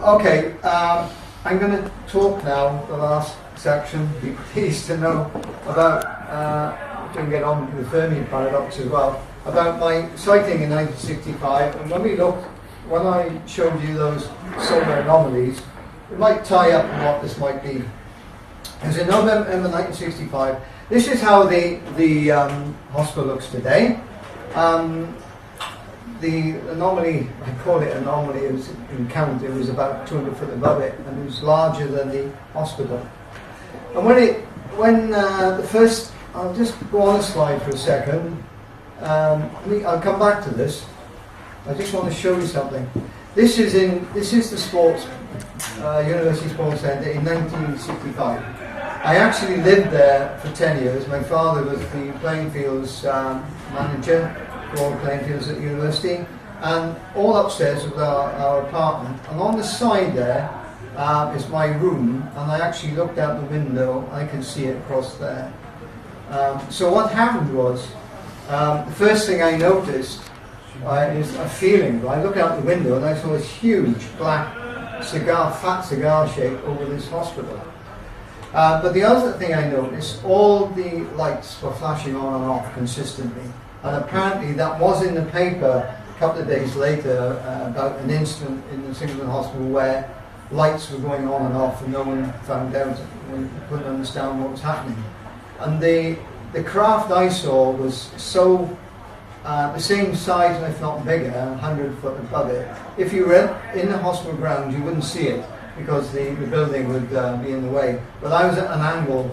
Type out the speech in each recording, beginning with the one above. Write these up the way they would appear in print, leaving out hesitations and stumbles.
Okay, I'm going to talk now, the last section, be pleased to know about, we can get on with the Fermi paradox as well, about my sighting in 1965. And when I showed you those solar anomalies, it might tie up in what this might be. Because in November 1965, this is how the hospital looks today. The anomaly, I call it anomaly, it was in count, it was about 200 foot above it, and it was larger than the hospital. And when the first, I'll just go on a slide for a second. I'll come back to this. I just want to show you something. This is the sports University Sports Centre in 1965. I actually lived there for 10 years. My father was the playing fields manager for all the playing fields at the university, and all upstairs was our apartment. And on the side there is my room, and I actually looked out the window. I can see it across there. So what happened was, the first thing I noticed is a feeling. I looked out the window and I saw this huge black fat cigar shape over this hospital. But the other thing I noticed, all the lights were flashing on and off consistently. And apparently that was in the paper a couple of days later about an incident in the Singleton hospital where lights were going on and off and no one found out, couldn't understand what was happening. And the craft I saw was so the same size, if not bigger, 100 foot above it. If you were in the hospital grounds, you wouldn't see it because the building would be in the way. But I was at an angle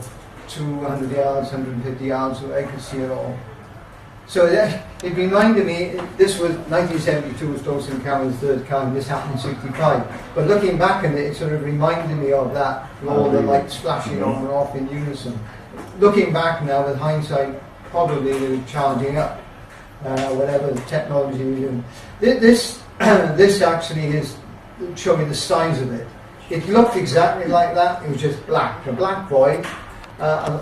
200 yards, 150 yards, so I could see it all. So it reminded me, this was 1972, was Dawson Cowan's third kind, this happened in 65. But looking back on it, it sort of reminded me of that, with all the lights flashing on and off in unison. Looking back now with hindsight, probably they were charging up. Whatever the technology we're doing. This actually is showing the size of it. It looked exactly like that, it was just black. A black void, a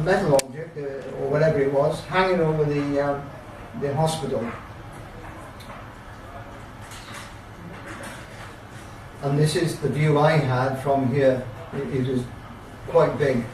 metal object, or whatever it was, hanging over the hospital. And this is the view I had from here. It was quite big.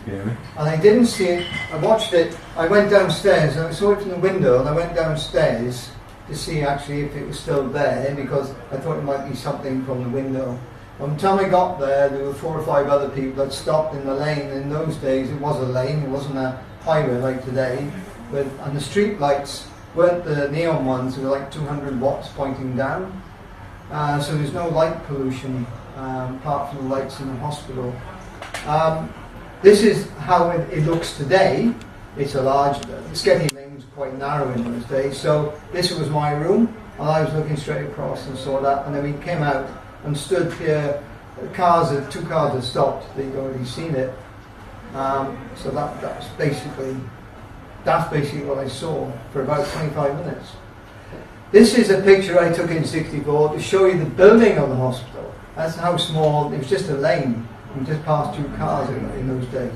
Scary. And I didn't see it, I watched it, I went downstairs and I saw it from the window and I went downstairs to see actually if it was still there because I thought it might be something from the window. By the time I got there were 4 or 5 other people that stopped in the lane. In those days it was a lane, it wasn't a highway like today, and the street lights weren't the neon ones, they were like 200 watts pointing down. So there's no light pollution apart from the lights in the hospital. This is how it looks today. It's a large, the Sketty Lane was quite narrow in those days. So this was my room, and I was looking straight across and saw that. And then we came out and stood here. 2 cars had stopped. They'd already seen it. So that's basically what I saw for about 25 minutes. This is a picture I took in '64 to show you the building of the hospital. That's how small. It was just a lane. We just passed 2 cars in those days.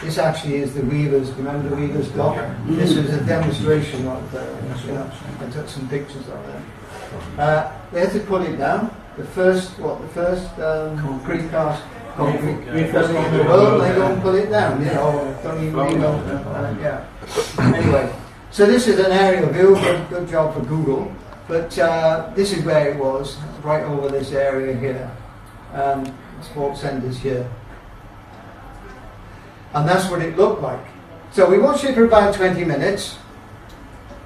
This actually is the Weavers. Do you remember the Weavers dock? This was a demonstration of I took some pictures of it. They had to put it down. The first precast concrete building in the world. They don't put it down. Don't even know. Anyway, so this is an aerial view. Good job for Google. But this is where it was, right over this area here. Sports centres here, and that's what it looked like. So we watched it for about 20 minutes,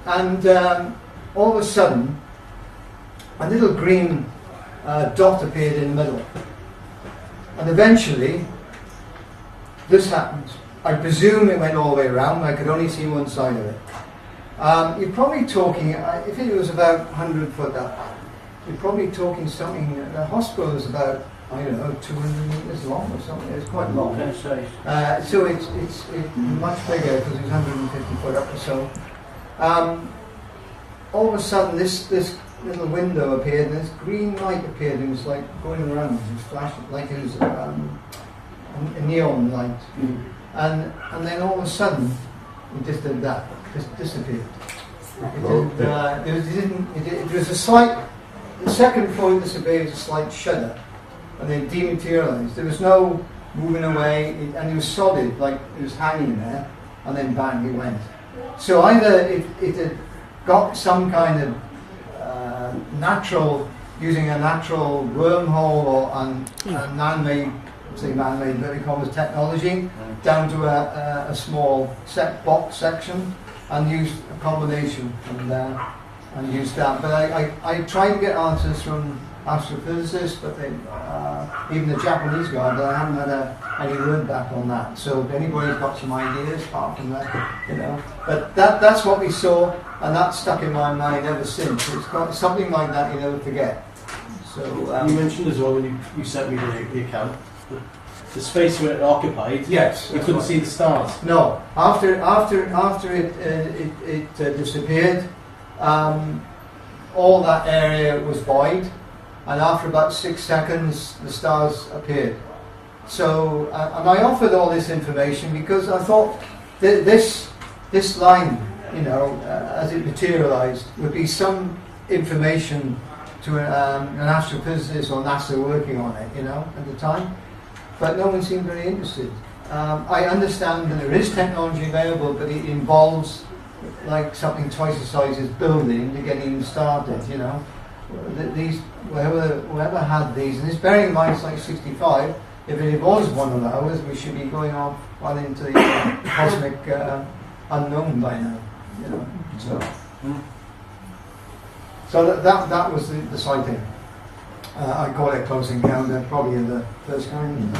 and all of a sudden a little green dot appeared in the middle, and eventually this happened. I presume it went all the way around. I could only see one side of it. You're probably talking, if it was about 100 foot up, you're probably talking something, the hospital is about, I don't know, 200 metres long or something. It's quite long. So it's much bigger because it's 150 foot up or so. All of a sudden this little window appeared and this green light appeared and it was like going around. It was flashing like it was a neon light. And then all of a sudden it just did that. Just disappeared. It was a slight second before it disappeared, was a slight shudder, and then dematerialised. There was no moving away, and it was solid, like it was hanging there, and then bang, it went. So either it had got some kind of natural, using a natural wormhole or a man-made, say man-made, inverted commas, technology, down to a small box section, and used a combination and used that. But I tried to get answers from astrophysicists, but even the Japanese guy, but I haven't had any word back on that. So if anybody's got some ideas apart from that, you know. But that's what we saw, and that stuck in my mind ever since. It's got something like that you never forget. So you mentioned as well when you sent me the account, the space where it occupied. Yes, you couldn't see the stars. No, after it disappeared, all that area was void, and after about 6 seconds, the stars appeared. So, and I offered all this information because I thought that this line, you know, as it materialised, would be some information to an astrophysicist or NASA working on it, you know, at the time. But no one seemed very interested. I understand that there is technology available, but it involves like something twice the size as building to get even started, you know. These, whoever had these, and it's bearing in mind it's like 65, if it was one of those, we should be going off well into the cosmic unknown by now, you know. So that was the sighting. I call it close encounter, probably in the first kind.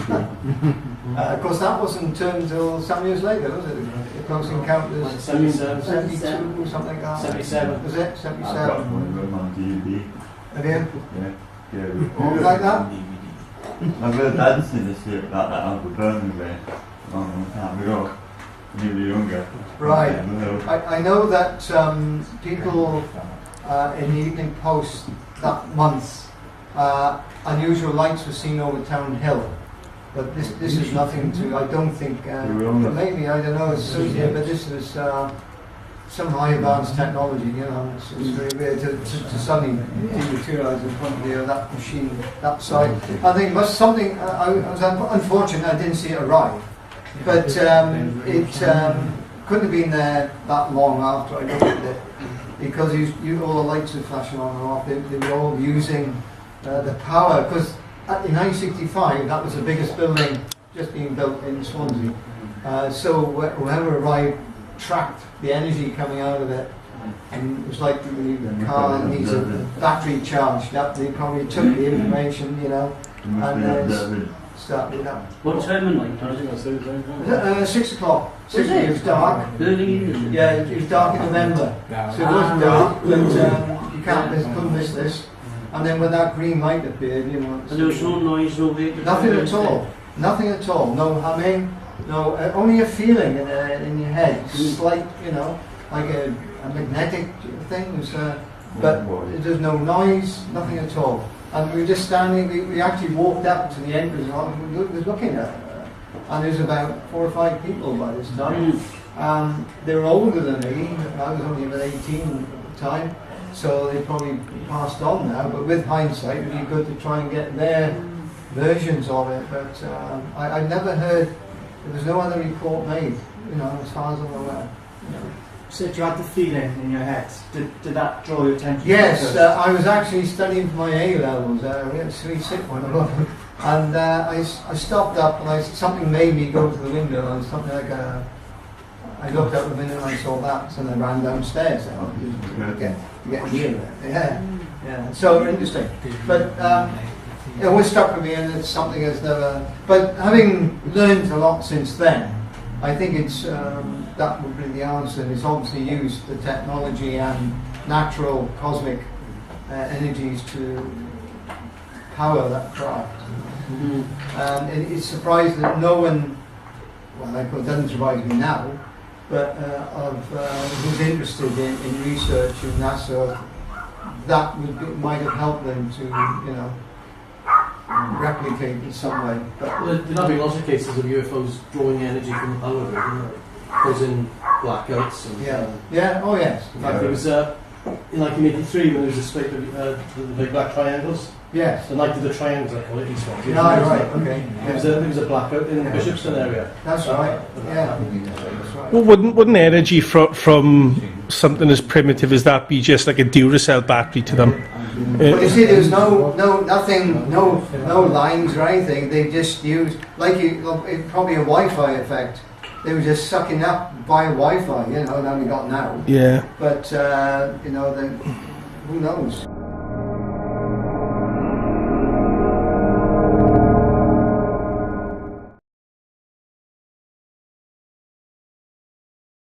Of course, that wasn't turned until some years later, was it? The close encounters, 77, 72 or something like that. 77. Was it? 77. I've got one of them on DVD. Have you? Yeah. Like that? I've heard Dad say this shit like that on the Birmingham way a long time ago. When you were younger. Right. Yeah, I know that people in the Evening Post that month, unusual lights were seen over Town Hill, but this is nothing to. I don't think. Maybe I don't know. It's but this was some high advanced technology. You know, it's very weird to suddenly dematerialise in front of you that machine that side. I think it was something. I was unfortunate. I didn't see it arrive, but it couldn't have been there that long after I looked at it, because all the lights were flashing on and off. They were all using the power, because in 1965 that was the biggest building just being built in Swansea. So whoever arrived tracked the energy coming out of it, and it was like the car needs a battery charge. That they probably took the information, you know, and started it up. What time of night? 6 o'clock. 6 o'clock. It was dark. Early. Yeah, it was dark in November, so it was dark, but you couldn't miss this. And then when that green light appeared, you know... And there was no noise, no vapor? Nothing at all. Nothing at all. No humming, no... only a feeling in your head. Slight, you know, like a magnetic thing. It was, but there's no noise, nothing at all. And we were just standing, we actually walked up to the entrance, and we was looking at it. And there was about 4 or 5 people by this time. They were older than me. I was only about 18 at the time. So they probably passed on now, but with hindsight, it would be good to try and get their versions of it. But I never heard, there was no other report made, you know, as far as I'm aware. You know. So you had the feeling in your head. Did that draw your attention? Yes, I was actually studying for my A-levels. We had a sweet sick one, and I stopped up, and something made me go to the window, and something like I looked out the window and I saw that, and I ran downstairs. Get near it. Yeah. So interesting. But it always stuck with me, and it's something that's never. But having learned a lot since then, I think it's that would be the answer. It's obviously used the technology and natural cosmic energies to power that craft. And it's surprising that no one. Well, it doesn't surprise me now. But who's interested in research in NASA, that might have helped them to, you know, replicate in some way. But There'd not be lots of cases of UFOs drawing energy from the power grid, causing blackouts. And, oh yes. in fact, there was in 1983 when there was a split of the big black triangles. Yes. The night of the triangles, I call it, in Swansea. Right, okay. There was a blackout in the Bishopston area. That's right. Yeah. That's right. Well, wouldn't energy from something as primitive as that be just like a Duracell battery to them? But you see, there was nothing, no lines or anything. They just used, probably a Wi-Fi effect. They were just sucking up via Wi-Fi, you know, and only got now. Yeah. But, who knows?